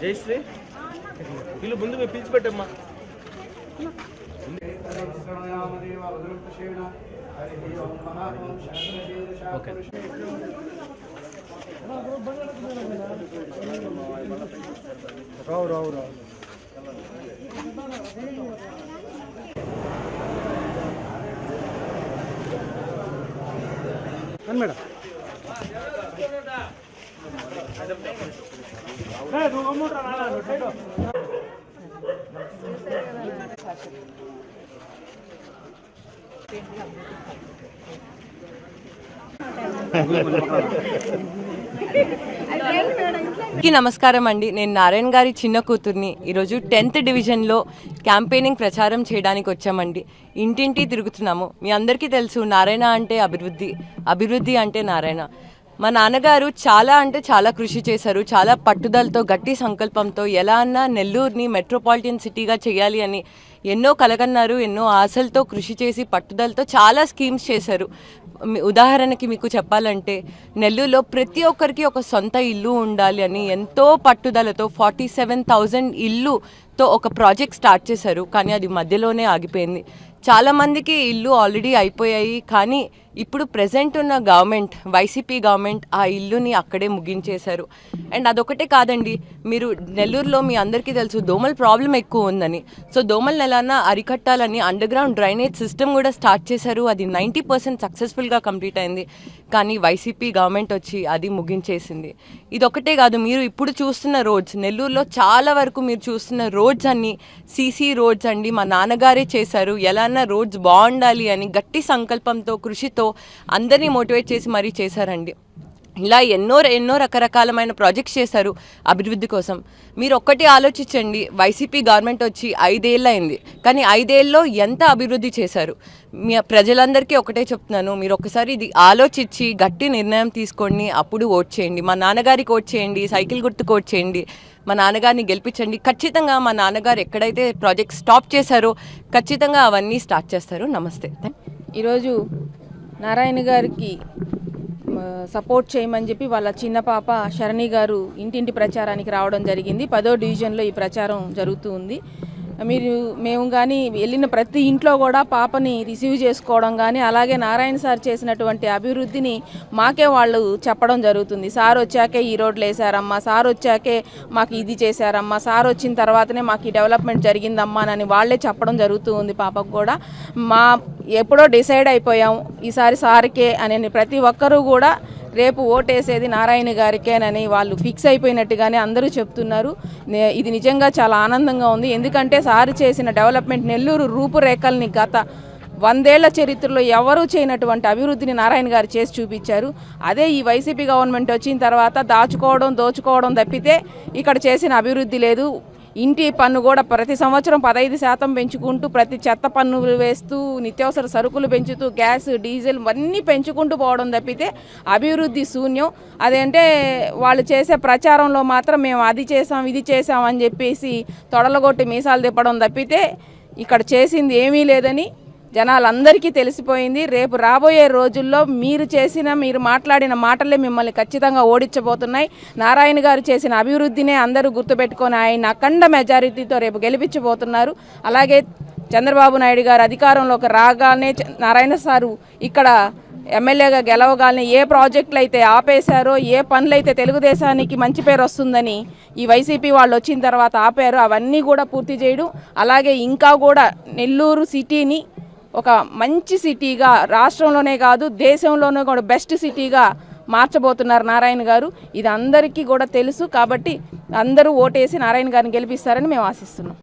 జయశ్రీ వీళ్ళు ముందు మేము పిలిచిపెట్టమ్మా. రావు రావు రావు మేడం నమస్కారం అండి. నేను నారాయణ గారి చిన్న కూతుర్ని. ఈరోజు 10th డివిజన్లో క్యాంపెయినింగ్ ప్రచారం చేయడానికి వచ్చామండి. ఇంటింటి తిరుగుతున్నాము. మీ అందరికీ తెలుసు నారాయణ అంటే అభివృద్ధి, అభివృద్ధి అంటే నారాయణ. మా నాన్నగారు చాలా అంటే చాలా కృషి చేశారు. చాలా పట్టుదలతో గట్టి సంకల్పంతో ఎలా అన్నా నెల్లూరుని మెట్రోపాలిటన్ సిటీగా చేయాలి అని ఎన్నో కలగన్నారు. ఎన్నో ఆశలతో కృషి చేసి పట్టుదలతో చాలా స్కీమ్స్ చేశారు. ఉదాహరణకి మీకు చెప్పాలంటే నెల్లూరులో ప్రతి ఒక్కరికి ఒక సొంత ఇల్లు ఉండాలి అని ఎంతో పట్టుదలతో 47,000 ఇల్లుతో ఒక ప్రాజెక్ట్ స్టార్ట్ చేశారు. కానీ అది మధ్యలోనే ఆగిపోయింది. చాలామందికి ఇల్లు ఆల్రెడీ అయిపోయాయి. కానీ ఇప్పుడు ప్రెజెంట్ ఉన్న గవర్నమెంట్, వైసీపీ గవర్నమెంట్ ఆ ఇల్లుని అక్కడే ముగించేశారు. అండ్ అదొకటే కాదండి, మీరు నెల్లూరులో మీ అందరికీ తెలుసు దోమల ప్రాబ్లం ఎక్కువ ఉందని. సో దోమలను ఎలానా అరికట్టాలని అండర్ గ్రౌండ్ డ్రైనేజ్ సిస్టమ్ కూడా స్టార్ట్ చేశారు. అది 90% సక్సెస్ఫుల్గా కంప్లీట్ అయింది. కానీ వైసీపీ గవర్నమెంట్ వచ్చి అది ముగించేసింది. ఇదొకటే కాదు, మీరు ఇప్పుడు చూస్తున్న రోడ్స్, నెల్లూరులో చాలా వరకు మీరు చూస్తున్న రోడ్స్ అన్నీ సీసీ రోడ్స్ అండి. మా నాన్నగారే చేశారు. ఎలా రోడ్స్ బాగుండాలి అని గట్టి సంకల్పంతో కృషితో అందరినీ మోటివేట్ చేసి మరీ చేశారండి. ఇలా ఎన్నో రకరకాలమైన ప్రాజెక్ట్స్ చేశారు అభివృద్ధి కోసం. మీరు ఒక్కటి ఆలోచించండి, వైసీపీ గవర్నమెంట్ వచ్చి 5 ఏళ్ళు అయింది. కానీ 5 ఏళ్ళలో ఎంత అభివృద్ధి చేశారు? మీ ప్రజలందరికీ ఒకటే చెప్తున్నాను, మీరు ఒకసారి ఇది ఆలోచించి గట్టి నిర్ణయం తీసుకోండి. అప్పుడు ఓట్ చేయండి. మా నాన్నగారికి ఓట్ చేయండి, సైకిల్ గుర్తుకు ఓట్ చేయండి, మా నాన్నగారిని గెలిపించండి. ఖచ్చితంగా మా నాన్నగారు ఎక్కడైతే ప్రాజెక్ట్ స్టాప్ చేశారో ఖచ్చితంగా అవన్నీ స్టార్ట్ చేస్తారు. నమస్తే. ఈరోజు నారాయణ గారికి సపోర్ట్ చేయమని చెప్పి వాళ్ళ చిన్న పాప శరణి గారు ఇంటింటి ప్రచారానికి రావడం జరిగింది. 10వ డివిజన్లో ఈ ప్రచారం జరుగుతూ ఉంది. మేము కానీ వెళ్ళిన ప్రతి ఇంట్లో కూడా పాపని రిసీవ్ చేసుకోవడం కానీ, అలాగే నారాయణ సార్ చేసినటువంటి అభివృద్ధిని మాకే వాళ్ళు చెప్పడం జరుగుతుంది. సార్ వచ్చాకే ఈ రోడ్లు వేసారమ్మా, సార్ వచ్చాకే మాకు ఇది చేశారమ్మా, సార్ వచ్చిన తర్వాతనే మాకు ఈ డెవలప్మెంట్ జరిగిందమ్మా అని వాళ్ళే చెప్పడం జరుగుతూ ఉంది. పాపకు కూడా ఎప్పుడో డిసైడ్ అయిపోయాం ఈసారి సార్కే అని ప్రతి ఒక్కరూ కూడా రేపు ఓటేసేది నారాయణ గారికేనని వాళ్ళు ఫిక్స్ అయిపోయినట్టుగానే అందరూ చెప్తున్నారు. ఇది నిజంగా చాలా ఆనందంగా ఉంది. ఎందుకంటే సార్ చేసిన డెవలప్మెంట్, నెల్లూరు రూపురేఖల్ని గత 100 ఏళ్ల చరిత్రలో ఎవరూ చేయనటువంటి అభివృద్ధిని నారాయణ గారు చేసి చూపించారు. అదే ఈ వైసీపీ గవర్నమెంట్ వచ్చిన తర్వాత దోచుకోవడం తప్పితే ఇక్కడ చేసిన అభివృద్ధి లేదు. ఇంటి పన్ను కూడా ప్రతి సంవత్సరం 15% పెంచుకుంటూ, ప్రతి చెత్త పన్నులు వేస్తూ, నిత్యావసర సరుకులు పెంచుతూ, గ్యాస్ డీజిల్ అన్నీ పెంచుకుంటూ పోవడం తప్పితే అభివృద్ధి శూన్యం. అదేంటే వాళ్ళు చేసే ప్రచారంలో మాత్రం మేము అది చేసాం ఇది చేసాం అని చెప్పేసి తొడలగొట్టి మీసాలు తిప్పడం తప్పితే ఇక్కడ చేసింది ఏమీ లేదని జనాలందరికీ తెలిసిపోయింది. రేపు రాబోయే రోజుల్లో మీరు మాట్లాడిన మాటలే మిమ్మల్ని ఖచ్చితంగా ఓడించబోతున్నాయి. నారాయణ గారు చేసిన అభివృద్ధినే అందరూ గుర్తుపెట్టుకొని ఆయన అఖండ మెజారిటీతో రేపు గెలిపించబోతున్నారు. అలాగే చంద్రబాబు నాయుడు గారు అధికారంలోకి రాగానే నారాయణ సారు ఇక్కడ ఎమ్మెల్యేగా గెలవగానే ఏ ప్రాజెక్టులు అయితే ఆపేశారో, ఏ పనులైతే తెలుగుదేశానికి మంచి పేరు వస్తుందని ఈ వైసీపీ వాళ్ళు వచ్చిన తర్వాత ఆపారో అవన్నీ కూడా పూర్తి చేయడం, అలాగే ఇంకా కూడా నెల్లూరు సిటీని ఒక మంచి సిటీగా, రాష్ట్రంలోనే కాదు దేశంలోనే కూడా బెస్ట్ సిటీగా మార్చబోతున్నారు నారాయణ గారు. ఇది అందరికీ కూడా తెలుసు. కాబట్టి అందరూ ఓటేసి నారాయణ గారిని గెలిపిస్తారని మేము ఆశిస్తున్నాం.